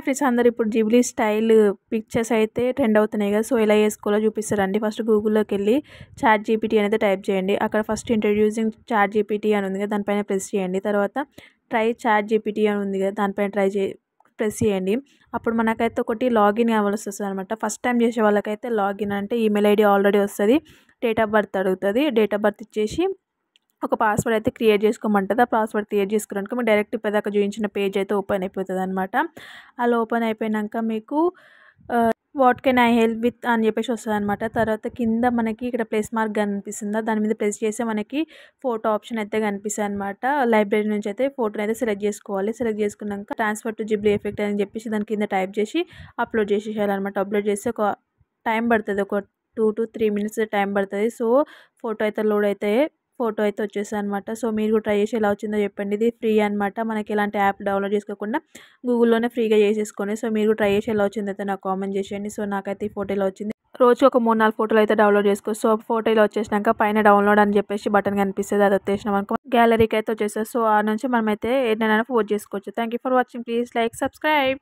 Hi friends, అందరూ ఇప్పుడు Ghibli style pictures అయితే ట్రెండ్ అవుతున్నాయి కదా. సో ఎలా చేసుకోవాలో చూపిస్తారండి. ఫస్ట్ గూగుల్లోకి వెళ్ళి చాట్ జీపీటీ అనేది టైప్ చేయండి. అక్కడ ఫస్ట్ ఇంట్రడ్యూసింగ్ చాట్ జీపీటీ అని ఉంది కదా, దానిపైన ప్రెస్ చేయండి. తర్వాత ట్రై చాట్ జీపీటీ అని ఉంది కదా, దానిపైన ప్రెస్ చేయండి. అప్పుడు మనకైతే ఒకటి లాగిన్ కావాల్సి వస్తుంది అనమాట. ఫస్ట్ టైం చేసే వాళ్ళకైతే లాగిన్ అంటే ఈమెయిల్ ఐడి ఆల్రెడీ వస్తుంది, డేట్ ఆఫ్ బర్త్ అడుగుతుంది. డేట్ ఆఫ్ బర్త్ ఇచ్చేసి ఒక పాస్వర్డ్ అయితే క్రియేట్ చేసుకోమంటుంది. ఆ పాస్వర్డ్ క్రియేట్ చేసుకున్నాక మీకు డైరెక్ట్ ఇప్పటిదాకా చూపించిన పేజ్ అయితే ఓపెన్ అయిపోతుంది అనమాట. అలా ఓపెన్ అయిపోయాక మీకు what can I help with అని చెప్పేసి వస్తుంది అనమాట. తర్వాత కింద మనకి ఇక్కడ ప్లస్ మార్క్ కనిపిస్తుందా, దాని మీద ప్రెస్ చేస్తే మనకి ఫోటో ఆప్షన్ అయితే కనిపిస్తుంది అనమాట. లైబ్రరీ నుంచి అయితే ఫోటోని అయితే సెలెక్ట్ చేసుకోవాలి. సెలెక్ట్ చేసుకున్నాక ట్రాన్స్ఫర్ టు జిబ్లీ ఎఫెక్ట్ అని చెప్పేసి దాని కింద టైప్ చేసి అప్లోడ్ చేసేయాలన్నమాట. అప్లోడ్ చేస్తే ఒక టైం పడుతుంది, ఒక 2 to 3 minutes టైం పడుతుంది. సో ఫోటో అయితే లోడ్ అయితే వచ్చేస్తుంది అనమాట. సో మీరు కూడా ట్రై చేసి ఎలా వచ్చిందో చెప్పండి. ఇది ఫ్రీ అనమాట, మనకి ఎలాంటి యాప్ డౌన్లోడ్ చేసుకోకుండా గూగుల్లోనే ఫ్రీగా చేసేసుకోండి. సో మీరు ట్రై చేసి ఎలా వచ్చిందో అయితే నాకు కామెంట్ చేసేయండి. సో నాకైతే ఈ ఫోటో ఇలా వచ్చింది. రోజు ఒక 3-4 ఫోటోలు అయితే డౌన్లోడ్ చేసుకోవచ్చు. సో ఫోటో ఇలా వచ్చేసినాక పైన డౌన్లోడ్ అని చెప్పేసి బటన్ కనిపిస్తుంది, అది వచ్చేసినాం అనుకో గ్యాలరీకి అయితే వచ్చేస్తుంది. సో ఆ నుంచి మనమైతే ఏదైనా పోస్ట్ చేసుకోవచ్చు. Thank you for watching. Please like, subscribe.